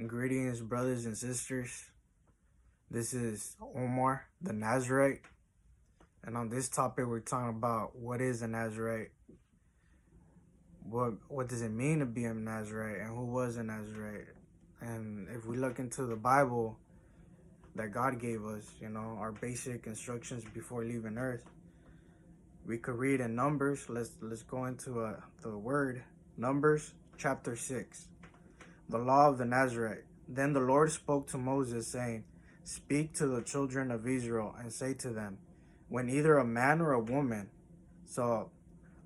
Greetings, brothers and sisters. This is Omar, the Nazirite. And on this topic, we're talking about what is a Nazirite, what does it mean to be a Nazirite, and who was a Nazirite. And if we look into the Bible that God gave us, our basic instructions before leaving Earth, we could read in Numbers. Let's go into the word Numbers chapter 6. The law of the Nazirite. Then the Lord spoke to Moses, saying, Speak to the children of Israel and say to them, when either a man or a woman, so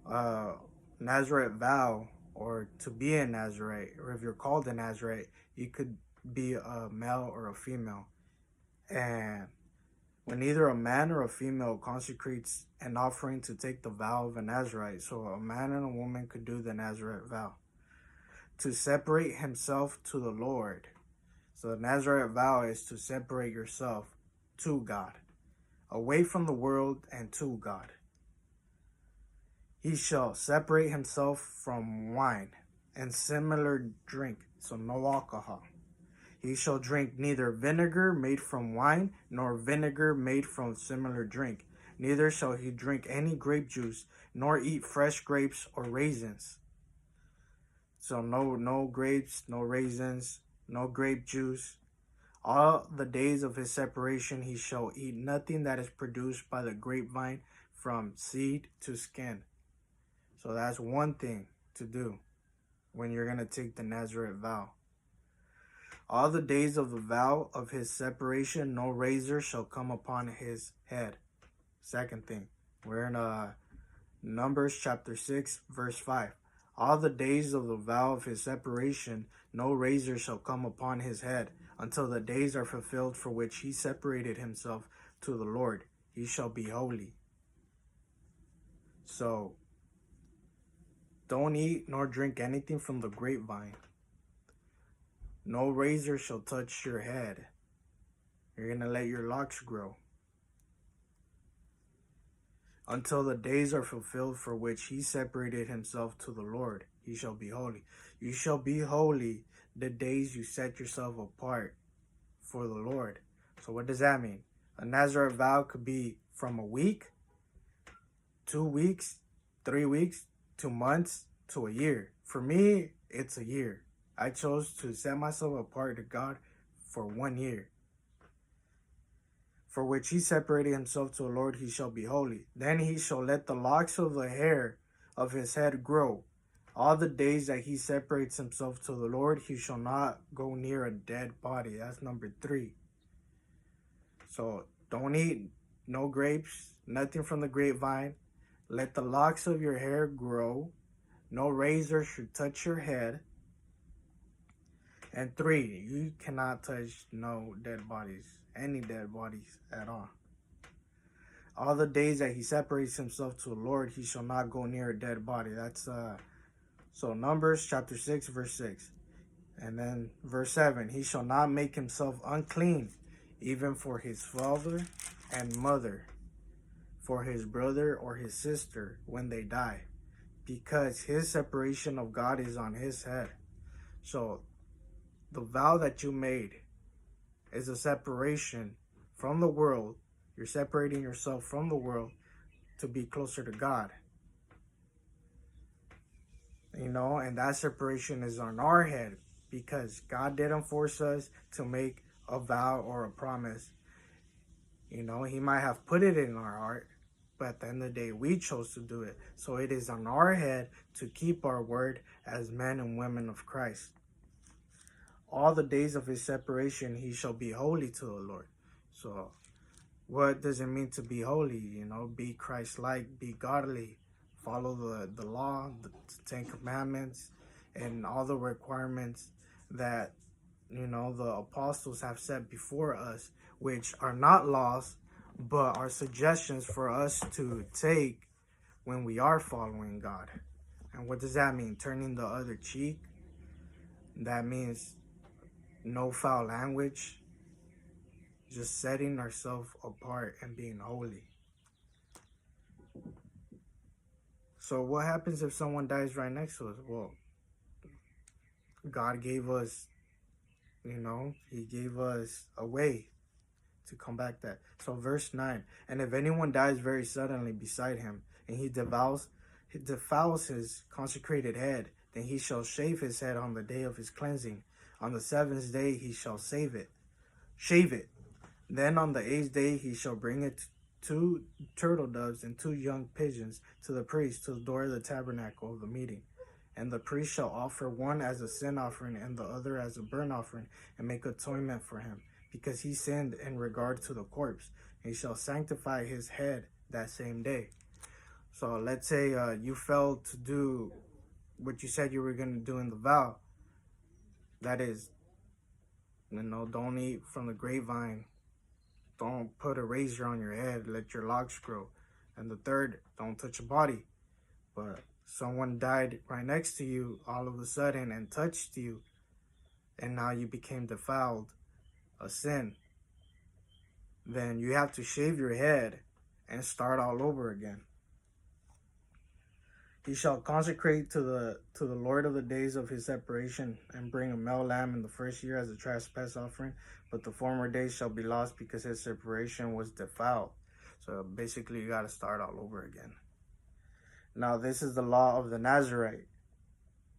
Nazirite vow, or to be a Nazirite, or if you're called a Nazirite, you could be a male or a female. And when either a man or a female consecrates an offering to take the vow of a Nazirite, so a man and a woman could do the Nazirite vow, to separate himself to the Lord. So the Nazirite vow is to separate yourself to God, away from the world and to God. He shall separate himself from wine and similar drink, so no alcohol. He shall drink neither vinegar made from wine, nor vinegar made from similar drink. Neither shall he drink any grape juice, nor eat fresh grapes or raisins. So no grapes, no raisins, no grape juice. All the days of his separation he shall eat nothing that is produced by the grapevine from seed to skin. So that's one thing to do when you're going to take the Nazirite vow. All the days of the vow of his separation, no razor shall come upon his head. Second thing, we're in Numbers chapter 6, verse 5. All the days of the vow of his separation, no razor shall come upon his head, until the days are fulfilled for which he separated himself to the Lord. He shall be holy. So, don't eat nor drink anything from the grapevine. No razor shall touch your head. You're going to let your locks grow. Until the days are fulfilled for which he separated himself to the Lord, he shall be holy. You shall be holy the days you set yourself apart for the Lord. So what does that mean? A Nazirite vow could be from a week, 2 weeks, 3 weeks, 2 months, to a year. For me, it's a year. I chose to set myself apart to God for 1 year. For which he separated himself to the Lord, he shall be holy. Then he shall let the locks of the hair of his head grow. All the days that he separates himself to the Lord, he shall not go near a dead body. That's number 3. So don't eat no grapes, nothing from the grapevine. Let the locks of your hair grow. No razor should touch your head. And 3, you cannot touch no dead bodies, any dead bodies at all. All the days that he separates himself to the Lord, he shall not go near a dead body. That's so Numbers chapter 6, verse 6. And then verse 7, he shall not make himself unclean, even for his father and mother, for his brother or his sister when they die, because his separation of God is on his head. So the vow that you made is a separation from the world. You're separating yourself from the world to be closer to God. And that separation is on our head because God didn't force us to make a vow or a promise. He might have put it in our heart, but at the end of the day, we chose to do it. So it is on our head to keep our word as men and women of Christ. All the days of his separation, he shall be holy to the Lord. So what does it mean to be holy? Be Christ-like, be godly, follow the law, the 10 commandments, and all the requirements that, the apostles have set before us, which are not laws, but are suggestions for us to take when we are following God. And what does that mean? Turning the other cheek? That means no foul language, just setting ourselves apart and being holy. So what happens if someone dies right next to us? Well, God gave us He gave us a way to combat that. So verse 9, and if anyone dies very suddenly beside him, and he defiles his consecrated head, then he shall shave his head on the day of his cleansing. On the seventh day he shall shave it. Then on the eighth day he shall bring it 2 turtle doves and 2 young pigeons to the priest to the door of the tabernacle of the meeting. And the priest shall offer one as a sin offering and the other as a burnt offering, and make atonement for him, because he sinned in regard to the corpse. And he shall sanctify his head that same day. So let's say you failed to do what you said you were going to do in the vow. That is, don't eat from the grapevine. Don't put a razor on your head. Let your locks grow. And the third, don't touch your body. But someone died right next to you all of a sudden and touched you, and now you became defiled, a sin. Then you have to shave your head and start all over again. He shall consecrate to the Lord of the days of his separation, and bring a male lamb in the first year as a trespass offering, but the former days shall be lost because his separation was defiled. So basically you got to start all over again. Now this is the law of the Nazirite.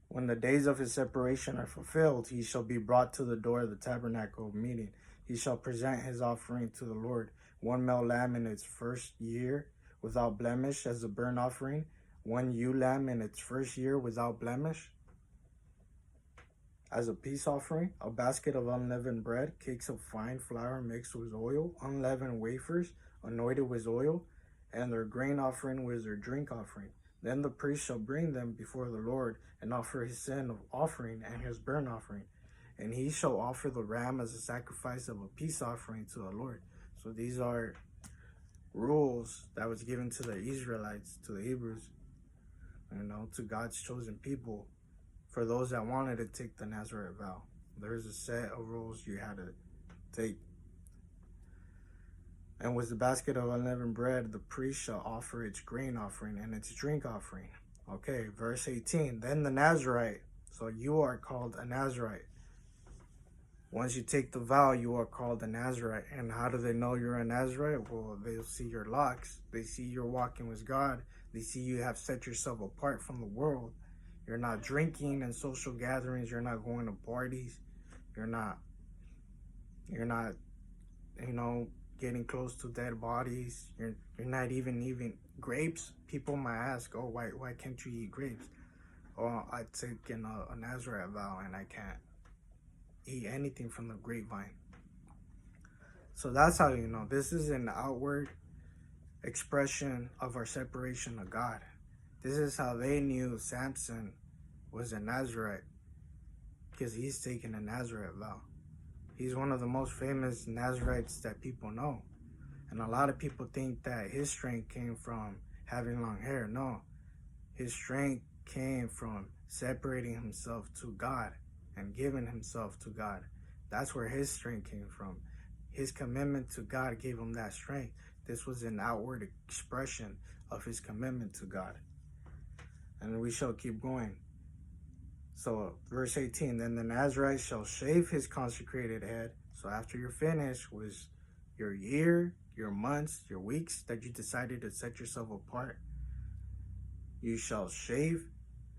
When the days of his separation are fulfilled, he shall be brought to the door of the tabernacle of meeting. He shall present his offering to the Lord, 1 male lamb in its first year without blemish as a burnt offering, 1 ewe lamb in its first year without blemish as a peace offering, a basket of unleavened bread, cakes of fine flour mixed with oil, unleavened wafers anointed with oil, and their grain offering with their drink offering. Then the priest shall bring them before the Lord and offer his sin offering and his burnt offering. And he shall offer the ram as a sacrifice of a peace offering to the Lord. So these are rules that was given to the Israelites, to the Hebrews, to God's chosen people, for those that wanted to take the Nazirite vow. There's a set of rules you had to take. And with the basket of unleavened bread, the priest shall offer its grain offering and its drink offering. Okay, verse 18. Then the Nazirite, so you are called a Nazirite. Once you take the vow, you are called a Nazirite. And how do they know you're a Nazirite? Well, they'll see your locks. They see you're walking with God. They see you have set yourself apart from the world. You're not drinking in social gatherings. You're not going to parties. You're not, getting close to dead bodies. You're not even grapes. People might ask, oh, why can't you eat grapes? Oh, I taken a Nazirite vow and I can't eat anything from the grapevine. So that's how you know. This is an outward expression of our separation of God. This is how they knew Samson was a Nazirite, because he's taken a Nazirite vow. He's one of the most famous Nazirites that people know. And a lot of people think that his strength came from having long hair. No, his strength came from separating himself to God and giving himself to God. That's where his strength came from. His commitment to God gave him that strength. This was an outward expression of his commitment to God. And we shall keep going. So verse 18, then the Nazirite shall shave his consecrated head. So after you're finished with your year, your months, your weeks that you decided to set yourself apart, you shall shave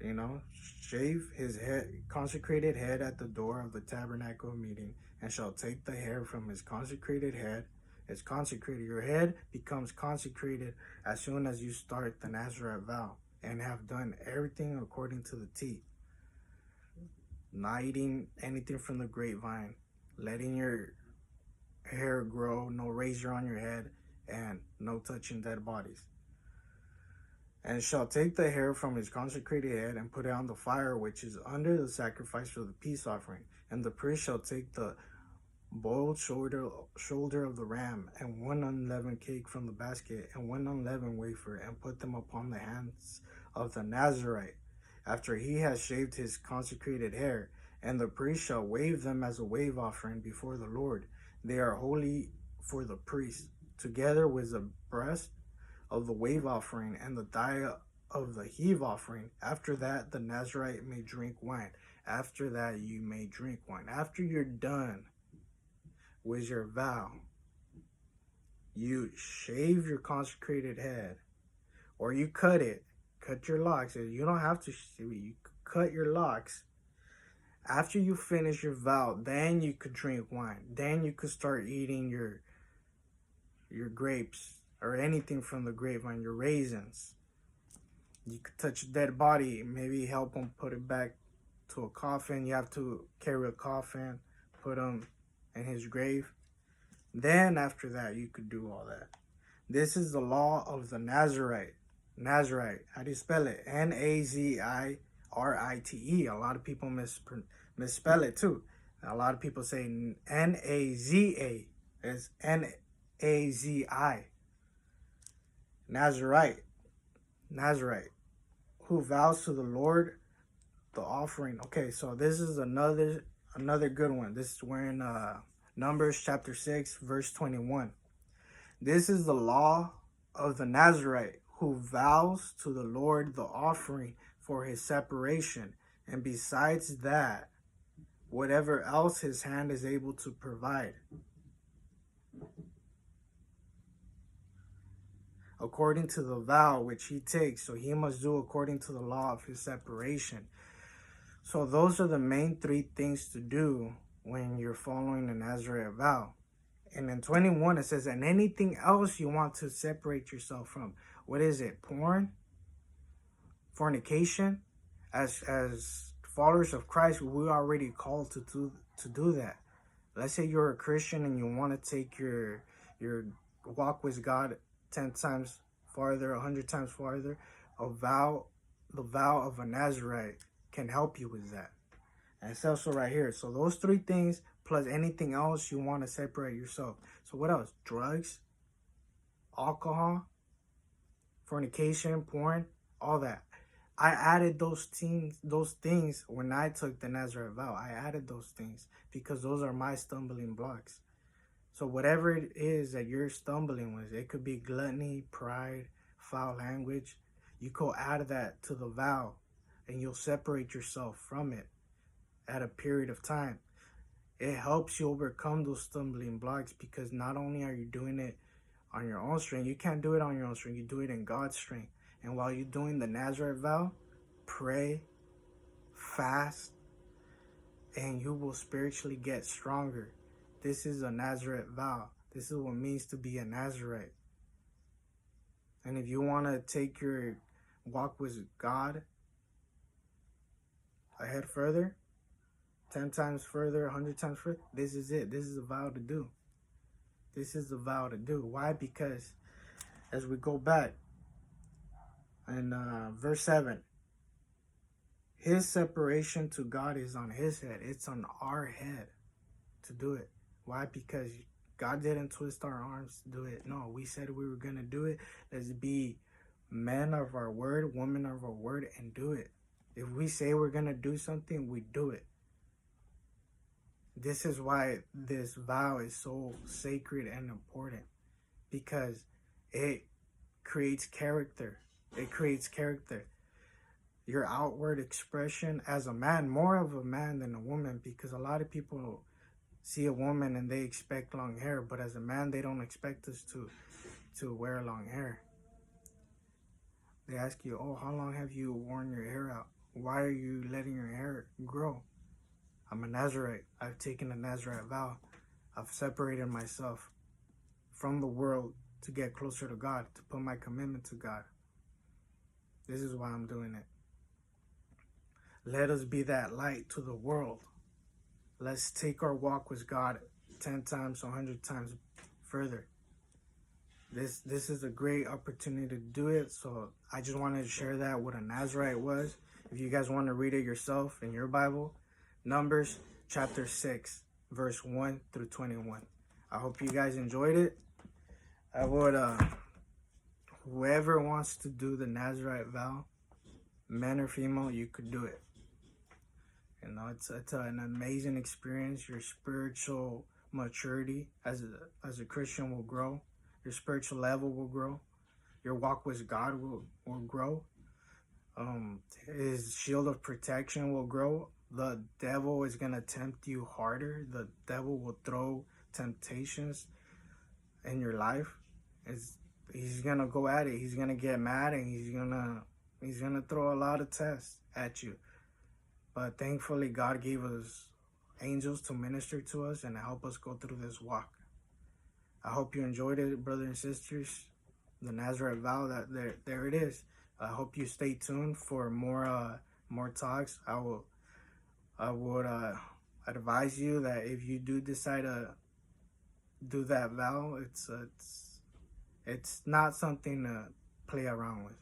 his head, consecrated head at the door of the tabernacle meeting, and shall take the hair from his consecrated head. It's consecrated. Your head becomes consecrated as soon as you start the Nazirite vow and have done everything according to the T. Not eating anything from the grapevine, letting your hair grow, no razor on your head, and no touching dead bodies. And shall take the hair from his consecrated head and put it on the fire which is under the sacrifice for the peace offering. And the priest shall take the boiled shoulder of the ram, and 1 unleavened cake from the basket, and 1 unleavened wafer, and put them upon the hands of the Nazirite, after he has shaved his consecrated hair. And the priest shall wave them as a wave offering before the Lord. They are holy for the priest, together with the breast of the wave offering and the thigh of the heave offering. After that, the Nazirite may drink wine. After that, you may drink wine. After you're done with your vow, you shave your consecrated head, or you cut it. Cut your locks. You don't have to shave it. You cut your locks. After you finish your vow, then you could drink wine. Then you could start eating your grapes or anything from the grapevine, your raisins. You could touch a dead body, maybe help them put it back to a coffin. You have to carry a coffin, put him in his grave. Then after that, you could do all that. This is the law of the Nazirite. Nazirite. How do you spell it? Nazirite. A lot of people misspell it too. A lot of people say Naza. It's Nazi. Nazirite. Nazirite. Who vows to the Lord the offering. Okay, so this is another good one. This is we're in Numbers chapter 6, verse 21. This is the law of the Nazirite who vows to the Lord the offering for his separation, and besides that, whatever else his hand is able to provide, according to the vow which he takes. So he must do according to the law of his separation. So those are the main three things to do when you're following the Nazirite vow. And in 21, it says, and anything else you want to separate yourself from. What is it? Porn? Fornication? As followers of Christ, we're already called to do that. Let's say you're a Christian and you want to take your walk with God 10 times farther, 100 times farther. The vow of a Nazirite can help you with that. And it's also right here. So those three things plus anything else you want to separate yourself. So what else? Drugs, alcohol, fornication, porn, all that. I added those things when I took the Nazirite vow. I added those things because those are my stumbling blocks. So whatever it is that you're stumbling with, it could be gluttony, pride, foul language. You could add that to the vow and you'll separate yourself from it at a period of time. It helps you overcome those stumbling blocks because not only are you doing it on your own strength, you can't do it on your own strength, you do it in God's strength. And while you're doing the Nazirite vow, pray, fast, and you will spiritually get stronger. This is a Nazirite vow. This is what it means to be a Nazirite. And if you want to take your walk with God ahead further, 10 times further, 100 times further, this is it. This is a vow to do. This is the vow to do. Why? Because as we go back in verse 7, his separation to God is on his head. It's on our head to do it. Why? Because God didn't twist our arms to do it. No, we said we were going to do it. Let's be men of our word, women of our word, and do it. If we say we're going to do something, we do it. This is why this vow is so sacred and important, because it creates character. It creates character. Your outward expression as a man, more of a man than a woman, because a lot of people see a woman and they expect long hair, but as a man, they don't expect us to wear long hair. They ask you, oh, how long have you worn your hair out? Why are you letting your hair grow? I'm a Nazirite. I've taken a Nazirite vow. I've separated myself from the world to get closer to God, to put my commitment to God. This is why I'm doing it. Let us be that light to the world. Let's take our walk with God 10 times, 100 times further. This is a great opportunity to do it. So I just wanted to share that what a Nazirite was. If you guys want to read it yourself in your Bible, Numbers chapter 6, verse 1 through 21. I hope you guys enjoyed it. I would, whoever wants to do the Nazirite vow, men or female, you could do it. You know, it's an amazing experience. Your spiritual maturity as a Christian will grow. Your spiritual level will grow. Your walk with God will grow. His shield of protection will grow. the devil is gonna tempt you harder. The devil will throw temptations in your life. He's gonna go at it. He's gonna get mad, and he's gonna throw a lot of tests at you. But thankfully, God gave us angels to minister to us and help us go through this walk. I hope you enjoyed it, brothers and sisters. The Nazirite vow, that there it is. I hope you stay tuned for more talks. I would advise you that if you do decide to do that vow, it's not something to play around with.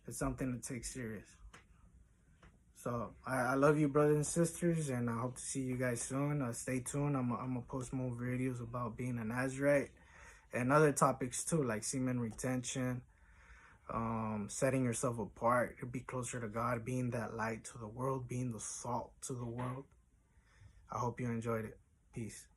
It's something to take serious. So I love you, brothers and sisters, and I hope to see you guys soon. Stay tuned. I'm gonna post more videos about being a Nazirite and other topics too, like semen retention, setting yourself apart to be closer to God, being that light to the world, being the salt to the world. I hope you enjoyed it. Peace.